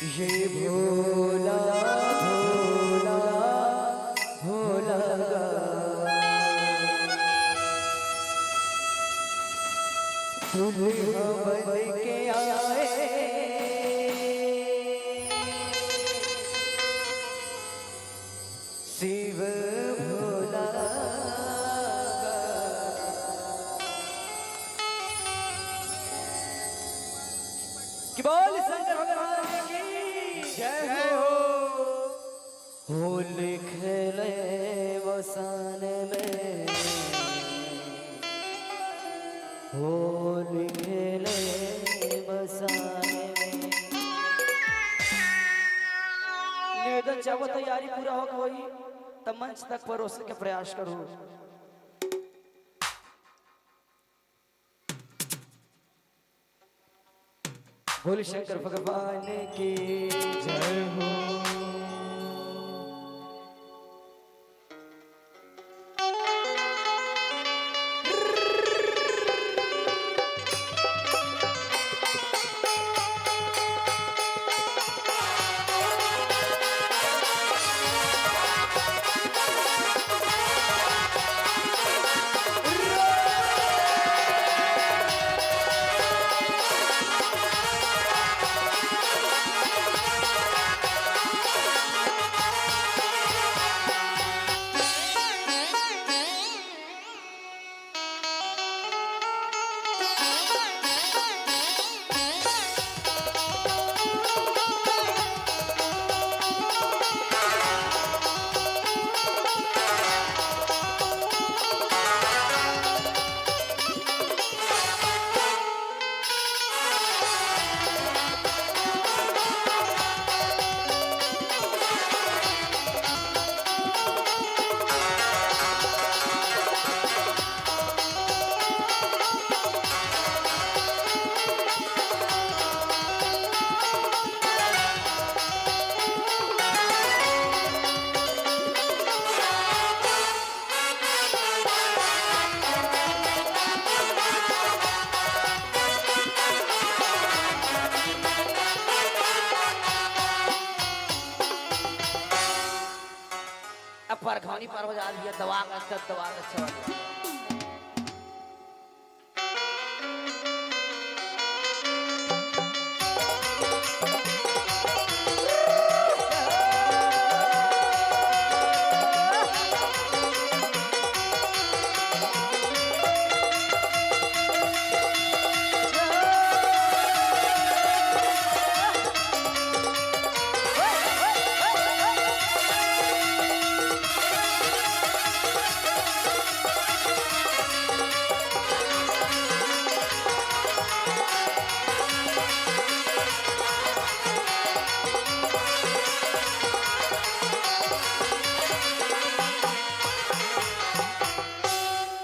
ये भोला भोला भोला दुल्हा बन के आए शिव भोला कि बोल शंकर भगवान की जय हो लिख ले वसान में हो लिख ले वसान में निवेदन चाहो तैयारी पूरा हो गई तब मंच तक परोसने के प्रयास करो। बोल शंकर भगवान की जय हो। अब परखौनी पर हो जा रही है दवा का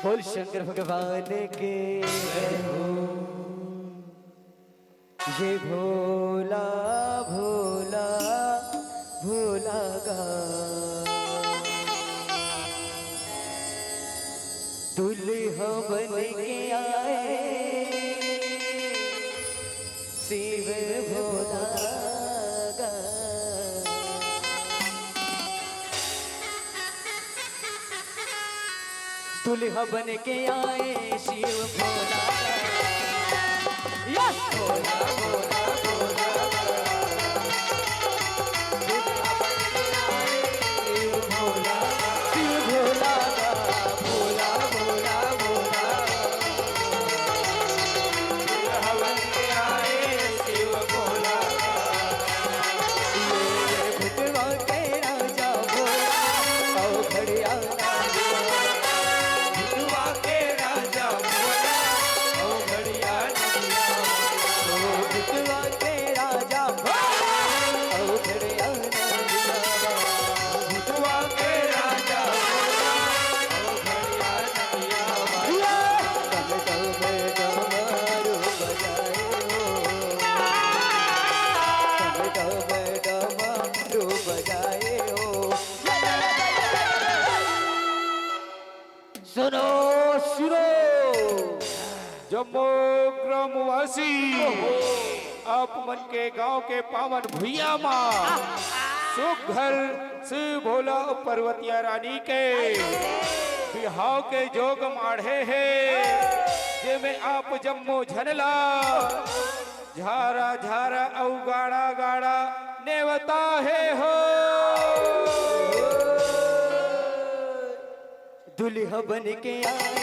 बोल शंकर भगवान के जय हो। ये भोला भोला भोला गा दुल्हा बन के आए शिव भोला गा दुल्हा बन के आए शिव भोला यस भोला भोला भोला दुल्हा बन के आए शिव भोला भोला भोला भोला दुल्हा बन के आए शिव भोला ये भुतवा के राजा भोला औ घड़िया सुनो सुनो जम्मू ग्रामवासी बाप मन के गांव के पावन भुइया माँ सुघर से भोला पर्वतिया रानी के बिहाव के जोग माढ़े है जे में आप जम्मो झनला झारा झारा औ गाड़ा गाड़ा नेवता है हो दुल्हा बन के आए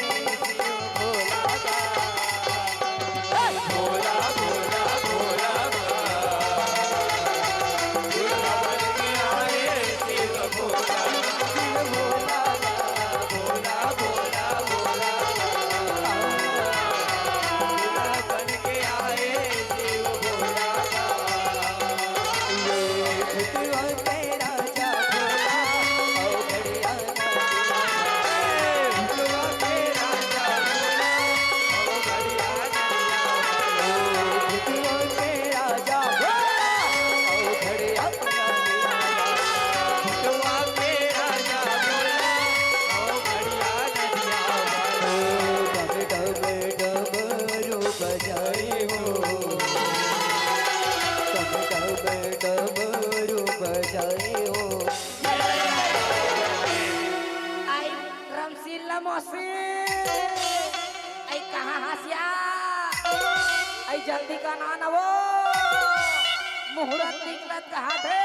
भोला भोला भोला दुल्हा बन के आए शिव भोला भोला भोला भोला भोला दुल्हा बन के आए शिव भोला भुतवा के राजा भोला औ घड़िया भुतवा के राजा भोला औ घड़िया भुतवा के राजा भोला औ घड़िया भुतवा के राजा भोला औ घड़िया डम डम डमरू बजाए हो डमरू बजाए हो आई रमसीला मौसी आई कहाँ हंसिया आई जल्दी का नाना वो मुहूर्त निकलत कहाँ थे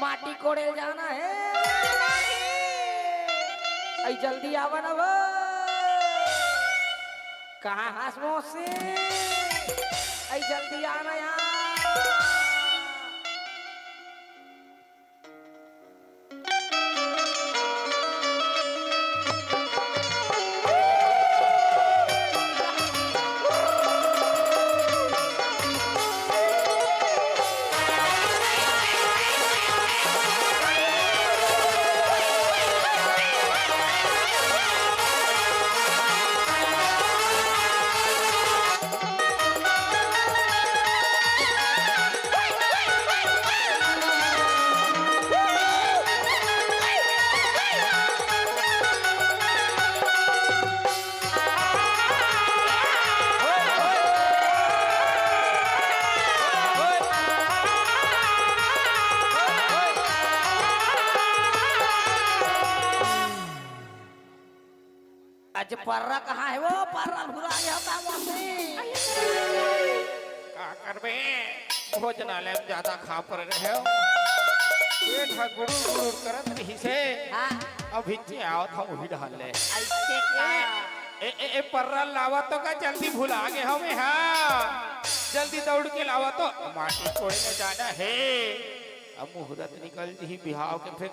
माटी कोड़े जाना है आई जल्दी आवा ना वो कहाँ हंस मौसी आई जल्दी आना यार आज पर्रा कहाँ है वो पर्रा भुला गया था मौसी का करबे भोजनालय में ज्यादा खा पर रहे हो पेट हा गुड़ुर गुड़ुर करत रही से हाँ अभी जे आओ था वही ढाल ले ऐसे क्या ए पर्रा लावा तो का जल्दी भुला गए हमें हाँ जल्दी दौड़ के लावा तो माटी कोड़ने जाना है अब मुहूर्त निकल जी बिहाव के फिर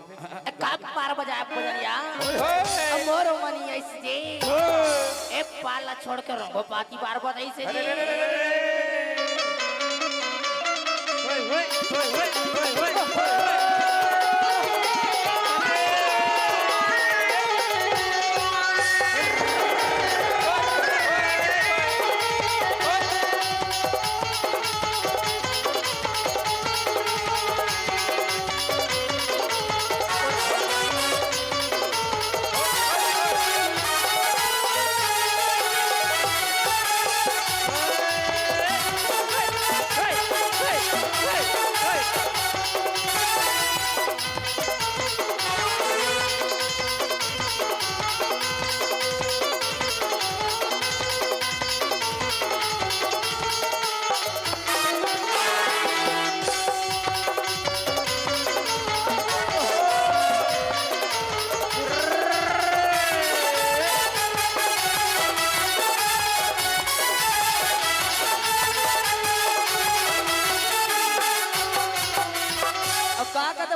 कब पार बजाया बजरिया ओए, मोरो मनी ऐसे ओए, ए पाला छोड़ के रंगो पाती बार बार ऐसे अरे, अरे, अरे, अरे,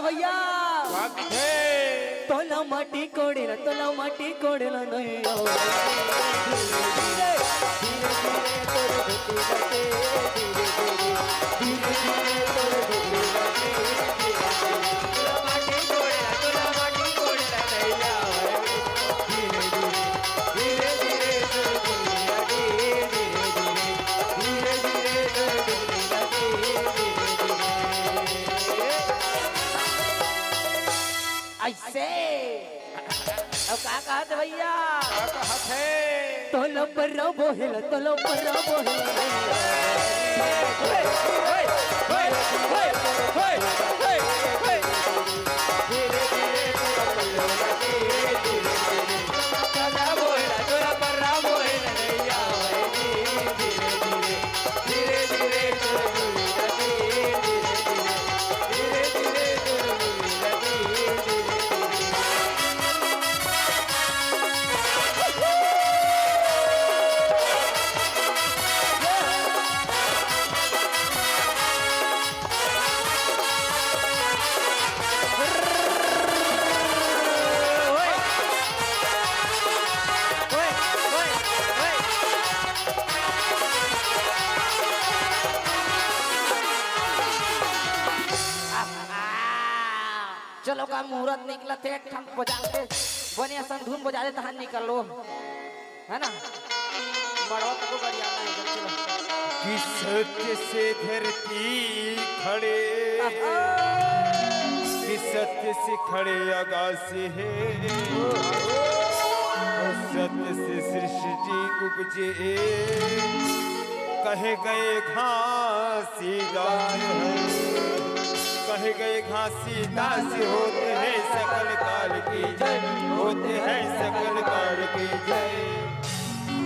भैया बाकी थे तोला माटी कोड़ेला नहीं आओ धीरे धीरे तोर धुती लगे धीरे धीरे तोर धुती लगे तोला माटी कोड़ेला नहीं आओ धीरे धीरे तोर धुती लगे धीरे धीरे तोर धुती लगे ऐसे अब क्या कहते भैया का कहत है तोलो पर बोहेल तोलो पर बोहेल चलो का मुहूर्त निकला थे एक ठम बजा के बढ़िया सन धुन बजा दे तहां निकल लो है ना बड़वा तक बढ़िया चलो कि सत्य से धरती खड़े कि सत्य से खड़े आकाश है और सत्य से सृष्टि उपजे कहे गए घासीदास है कहे गए घासीदास होते हैं सकल काल की जय होते हैं सकल काल की जय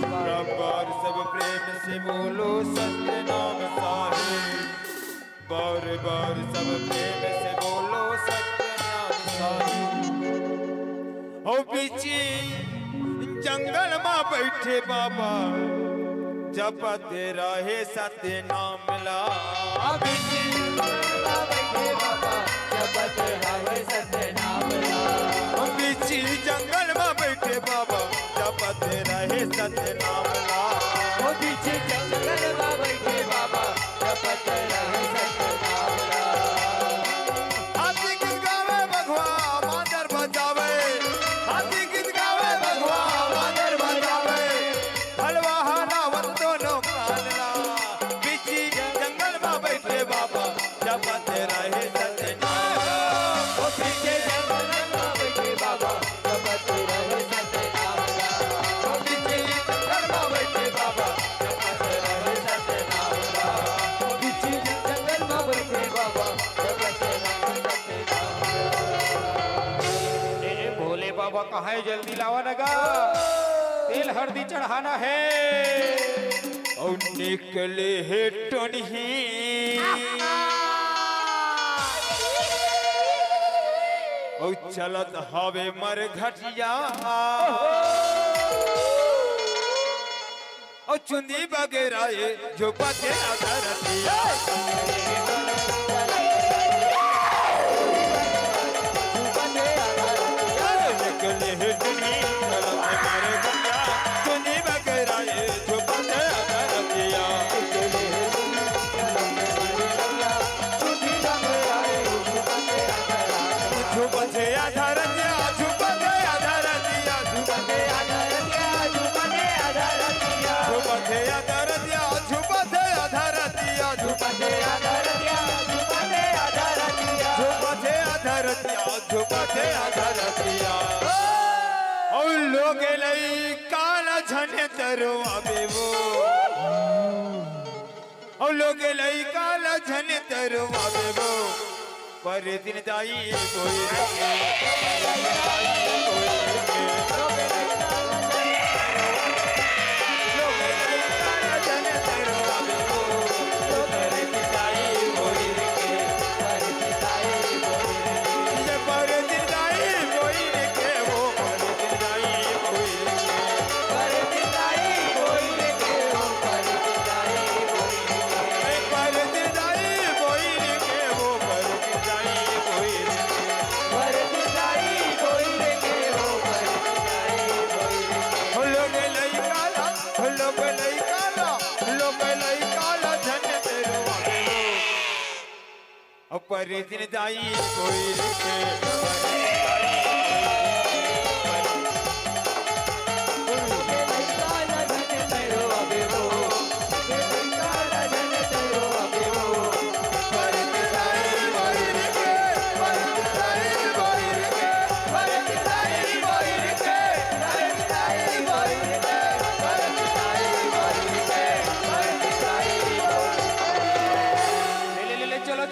बार सब प्रेम से बोलो सत्य नाम साहिब बार बार सब प्रेम से बोलो सत्य नाम साहिब ओ पीछे जंगल में बैठे बाबा जपते रहे सत्य नाम ला बीची जंगल में बैठे बाबा जपते रहे सत्य नाम ला बीच जंगल में बैठे बाबा जपते रहे सत्य नाम हाथी गीत गावे भगवा मादर बजावे हाथी गीत गावे भगवा मादर बजावे हलवा हरावन दोनों कानला बीची जंगल में बैठे बाबा जपते रहे सत्य नाम ओ बीच जंगल में बैठे बाबा जपते रहे सत्य नाम ओ बीच जंगल में बैठे बाबा जपते रहे सत्य नाम ओ बीच जंगल में बैठे बाबा जपते रहे सत्य नाम ए भोले बाबा कहाँ है जल्दी लावा लगा तेल हल्दी चढ़ाना है और निकले है टोनी और चलत हवे मर घटिया और चुंदी वगैरह जो पते धरतिया निकले है टोनी चलत मर घटिया चुंदी वगैरह जो पते धरतिया झुपते आधार दिया झुपते आधार दिया झुपते आधार दिया झुपते आधार दिया झुपते आधार दिया झुपते आधार दिया झुपते आधार दिया झुपते आधार दिया झुपते आधार दिया झुपते आधार दिया और लोग लई काला झने तरवा बेवो और लोग लई काला झने तरवा बेवो पर दिन दाई कोई पर दिन दाई कोई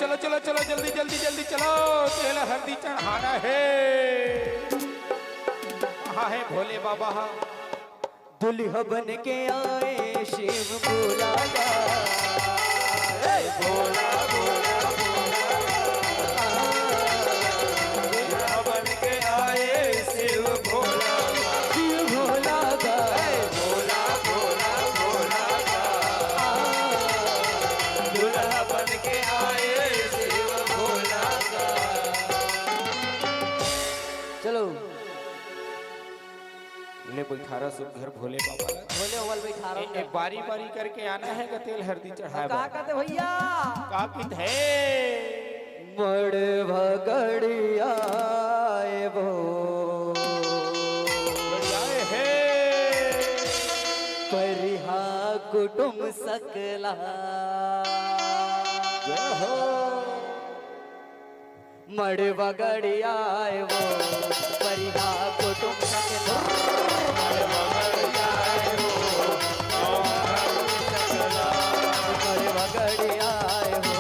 चलो चलो चलो जल्दी जल्दी जल्दी चलो, तेल हल्दी चढ़ाना है। कहाँ है भोले बाबा? दुल्हा बन के आए शिव भोला का, भोला भोला दुल्हा बन के आए शिव भोला का, शिव भोला का, भोला भोला भोला का, दुल्हा बन के आए शिव भोला का। चलो ले बैठारा सब घर भोले बाबा ला। भोले ओवल बैठा रहा एक बारी बारी करके आना है का तेल हल्दी चढ़ाए का कहते भैया? का कित है? मड़ भगड़िया वो बढ़िया है। परिहा कुटुम सकला, जय हो। मड़ भगड़िया वो परिहा कुटुम सकला, मड़ भगड़िया वो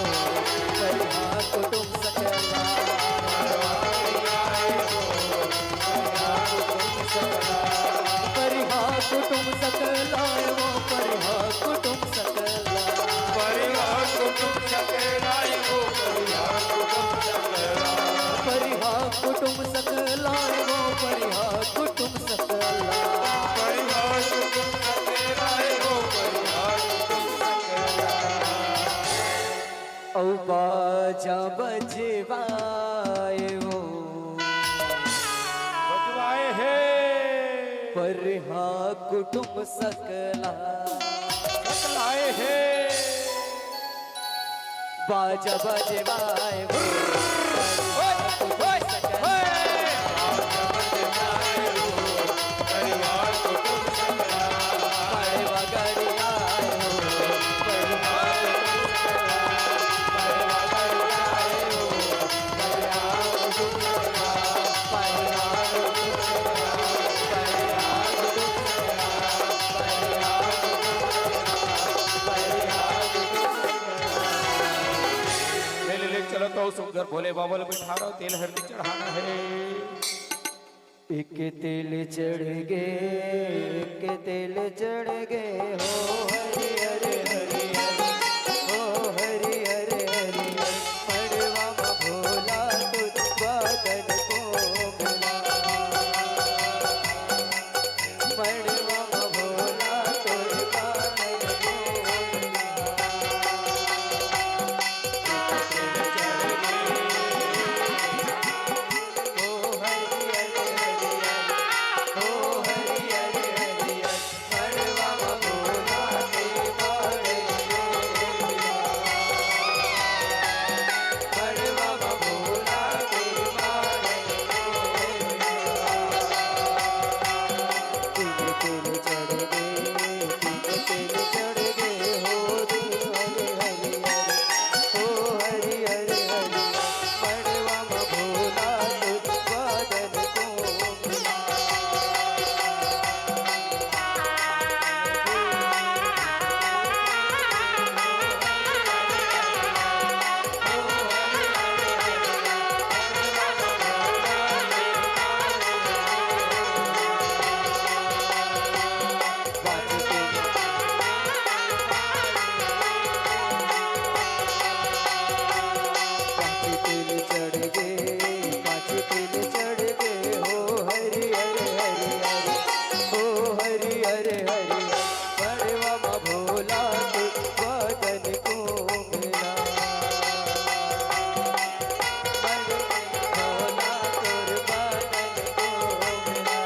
परिहा कुटुम सकला, परिहा कुटुम सकला वो परिहा कुटुम सकला, परिवार कुटुंब सकला वो परिवार कुटुंब सकला, परिहा कुटुम सकला वो परिहा कुटुम सकला, परिवार कुटुंब सकला वो परिवार कुटुंब सकला। औ बाजा बजवाए वो बजवाए है। परिहा कुटुम सकला, सकलाए है। बाजा बजवाए वो परिवार कुटुंब सकला, मड़ भगड़िया वो परिहा ले ले ले चलो तो सुंदर भोले बाबा ले बैठा रहो, तेल हल्दी चढ़ाना है। एक तेल चढ़ गे, एक तेल चढ़ गे, हो हरि हरे हरि हरि, हो हरि हरे हरि हरि, मड़वा में भोला तुझ बादल को मिला, मड़वा में भोला तुझ बादल को मिला। हो हरि हरे हरि हरि, हो हरि हरे हरि हरि, मड़वा में भोला ते बाड़े को मिला, मड़वा में भोला ते बाड़े को मिला। तिल तिल चढ़ गए, तिल तिल चढ़ गए, हो दिल हरे हरि हरि, हो हरि हरे हरि, मड़वा में भोला तुझ बादल को मिला। काची तिल चढ़ गए, काची तिल चढ़ गए, हो हरि हरे हरि हरि, हो हरि हरे हरि, मड़वा में भोला तुझ बादल को मिला, भोला तुझ बादल को मिला।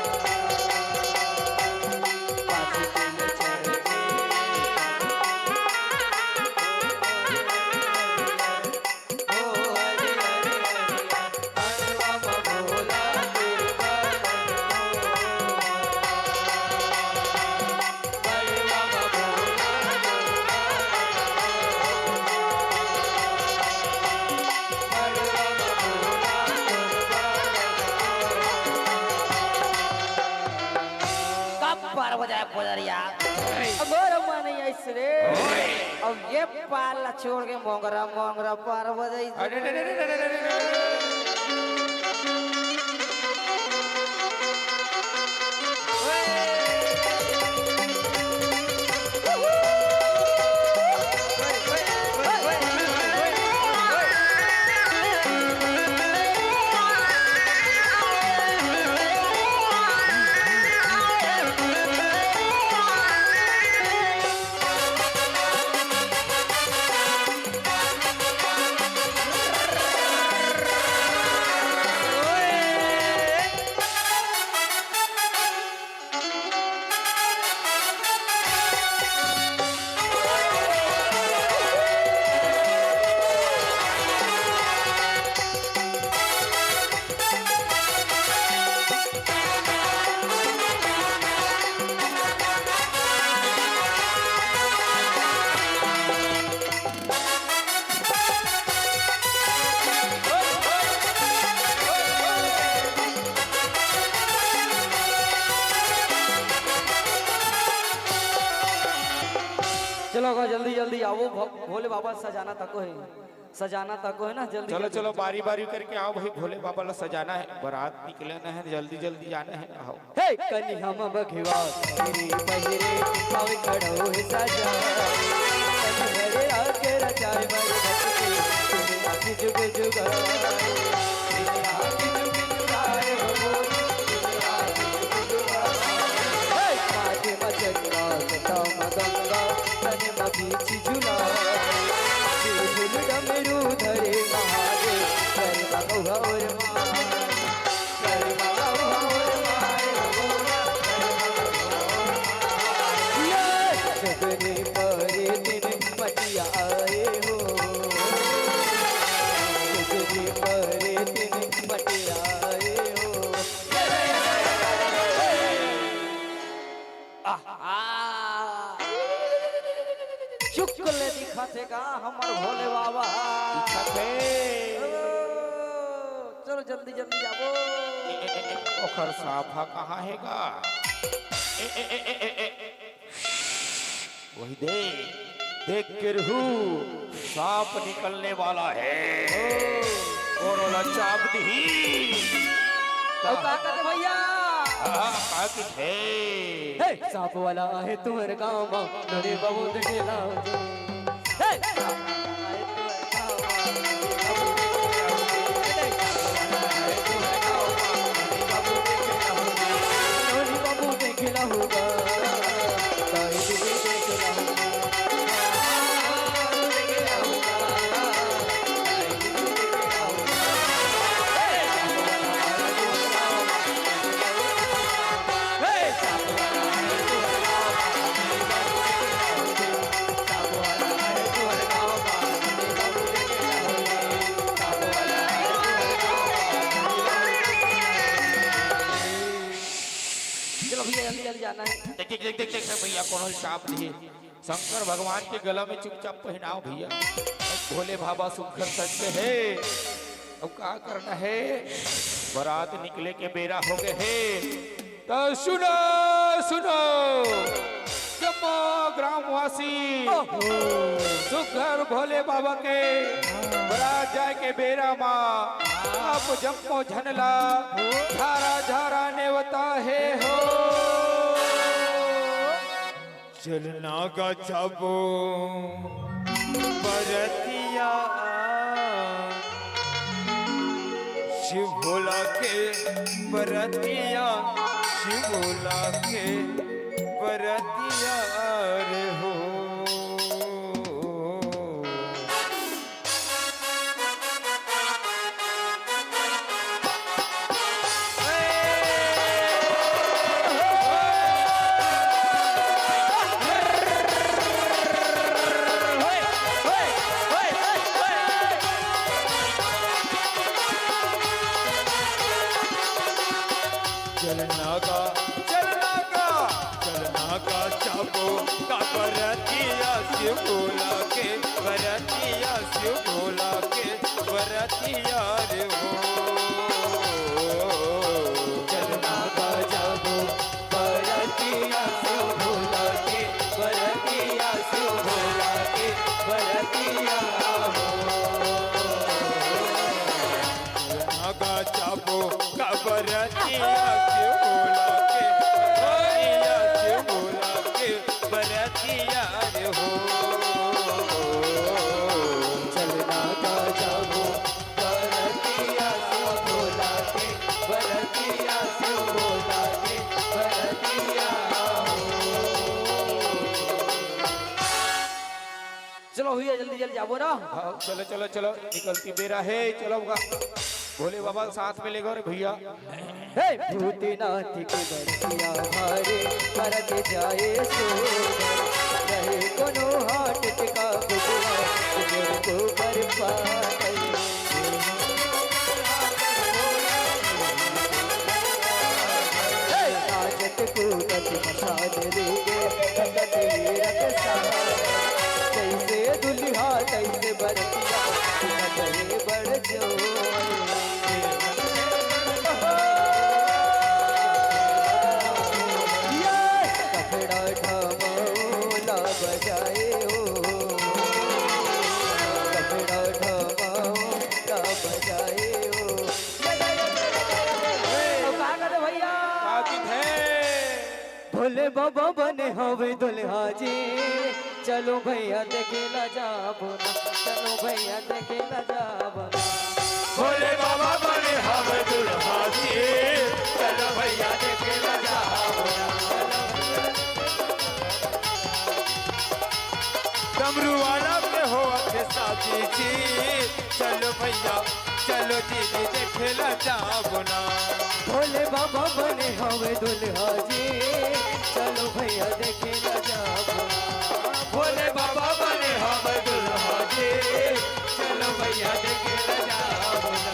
काची तिल चढ़ गए, हो हरि हरे हरि, मड़वा में भोला तुझ बादल को मड़वा में भोला मड़वा में भोला तुझ बादल। कब 12 बजे पुजरिया मोर मन ऐसे रे अब ये पाला छोड़ के मोंगरा मोंगरा पार बजाई अरे रे रे रे रे रे रे रे। चलो जल्दी जल्दी आओ भोले बाबा सजाना तको है सजाना तको है ना जल्दी चलो चलो बारी बारी करके आओ भाई भोले बाबा ला सजाना है बारात निकलना है जल्दी जल्दी जाना है आओ हे कनी हम बघवा तेरी बहिरे आवे खड़ो है सजा कनी हरे आके रचाए मारे भक्ति तेरी आखी जुग जुगा तेरी आखी जुग जुगाए हो तेरी आखी जुग जुगाए हे माथे मचंगा तम गंगा कने मबीची झूला झूल डमरू धरे महादेव कर मगवा और मां कर मगवा और जगने परे दिन मटिया आए हो जगने परे दिन मटिया आए हो शुक्ल दिखाते का हमर भोले बाबा दिखाते। चलो जल्दी जल्दी जाओ ओखर साफा कहाँ है का वही देख के रहू सांप निकलने वाला है और ओला चाप दी तो का कहते भैया का की है हे सांप वाला है तुम्हारे गांव में नरे बाबू देखेला हे नरे बाबू देखेला होगा ताई भी देखेला होगा जाना है देख देख देख देख भैया कौन चाप दिए शंकर भगवान के गला में चुपचाप पहनाओ भैया अब भोले बाबा सुखर सकते है अब क्या करना है बारात निकले के बेरा हो गए है तो सुनो सुनो जम्मो ग्रामवासी सुखर भोले बाबा के बारात जाए के बेरा माँ आप जम्मो झनला झारा झारा नेवता है हो चलना का चाबो बरतिया शिव भोला के बरतिया शिव भोला के बरतिया रे हो चलना का चाबो का बरतिया शिव भोला के बरतिया शिव भोला के बरतिया रे हो चलना का जाबो बरतिया शिव भोला के बरतिया के बोला के बरतिया के बोला के बरतिया रे हो चलना का जाओ बरतिया से बोला के बरतिया से बोला के बरतिया चलो भैया जल्दी जल्दी जाओ ना। हाँ, चलो चलो चलो निकलती बेरा है चलो भोले बाबा साथ में लेगा रे भैया हे भूतनाथ के बरतिया भारे करत जाए सो रहे कोनो हाट टिका बुझवा तुझे को पर पाए नाचत कूदत मसाल रीगे संगत रक्षा कैसे दुल्हा कैसे बरतिया तुझे बड़ जो कपड़ा ढमाला बजाए हो कपड़ा ढमाला बजाए हो भैया काकित है भोले बाबा बने हवे दुल्हा जी चलो भैया देखेला जाबो ना चलो भैया देखेला जाबो ना भोले बाबा बने हम दुल्हा जी चलो भैया देखे लगा डमरू वाला के हो के साथी जी चलो भैया चलो दीदी देखे लगा बोना भोले बाबा बने हवे दुल्हा जी चलो भैया देखेला जाबो ना भोले बाबा बने हम दुल्हा जी चलो भैया देखे लगा बोना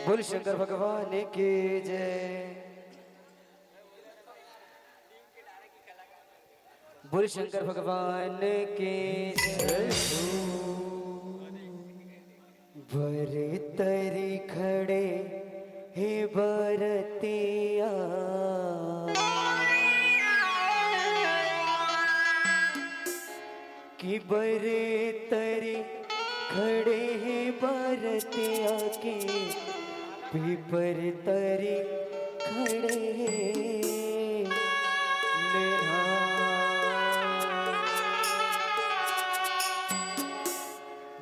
बोल शंकर भगवान की जय बोल शंकर भगवान की जय बरे तरी खड़े हे बरतिया कि बरे तरी खड़े हे बरतिया के पीपर तरी खड़े लेना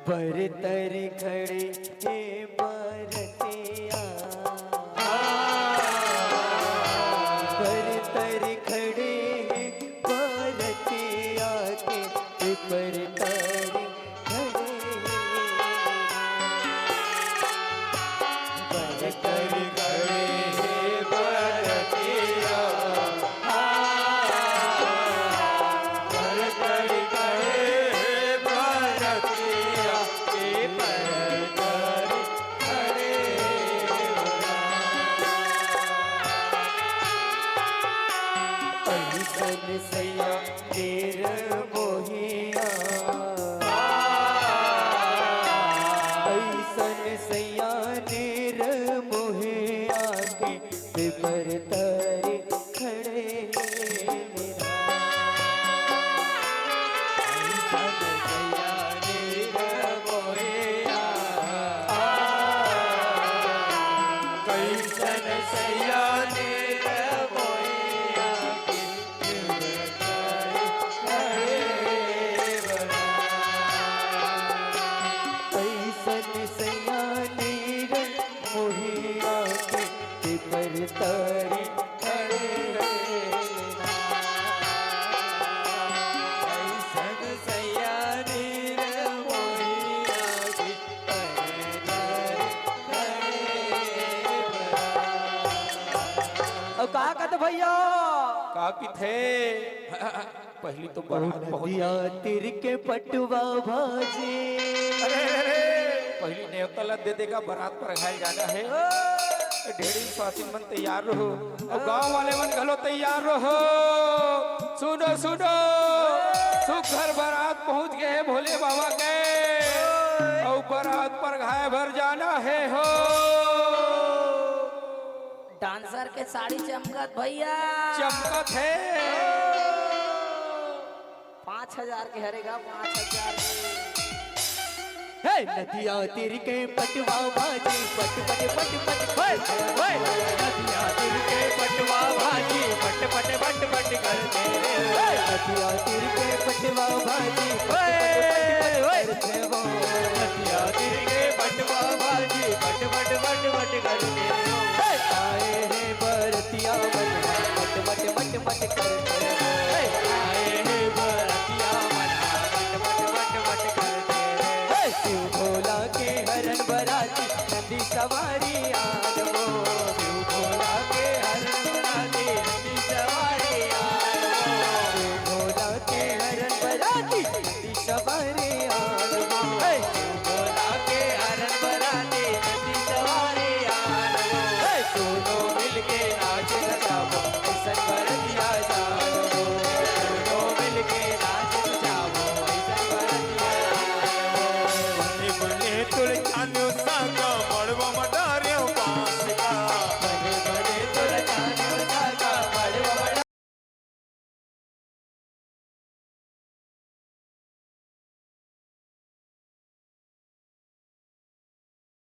बर तरी खड़े हे बरतिया बर तरी खड़े हे बरतिया के पीपर तरी खड़े बर तरी खड़े हे बरतिया बर तरी खड़े हे बरतिया के पर तरी खड़े ऐसन सैया तेर मोहिया ऐसन सैया तेर मोहिया के पेपर तरी खड़े मेरा ऐसन सैया तेर मोहिया कैसन सैया तेर मोहिया के ऐसन सैया नीर मोहिया के पर तरी खड़े ऐसन सैया नीर मोहिया के पर तरी खड़े अब कहा कहते भैया काकित है पहली तो बारात पहुंच दिया तिर के पटुआ भाजे पहली न्योता दे देगा बारात पर खाए जाना है ढेरी स्वासिन मन तैयार रहो और गांव वाले मन घलो तैयार रहो सुनो सुनो सुख घर बारात पहुंच गए भोले बाबा के और बारात पर घाय भर जाना है हो। डांसर के साड़ी चमकत भैया। चमकत है। 5,000 के हरेगा 5,000 के। हे नदिया तीर के पटवा भाजी पट पट पट पट ओए नदिया तीर के पटवा भाजी पट पट पट पट करते रे नदिया तीर के पटवा भाजी पट पट पट पट करते वो नदिया तीर के पटवा भाजी पट पट पट पट करते रे आए रे बरतिया मन पट पट पट पट करते रे आए रे बरतिया मन पट पट पट पट करते रे शिव भोला के हरण बराती नदी सवारी आलो शिव भोला के हरण बराती नदी सवारी आलो शिव भोला के हरण बराती नदी सवारी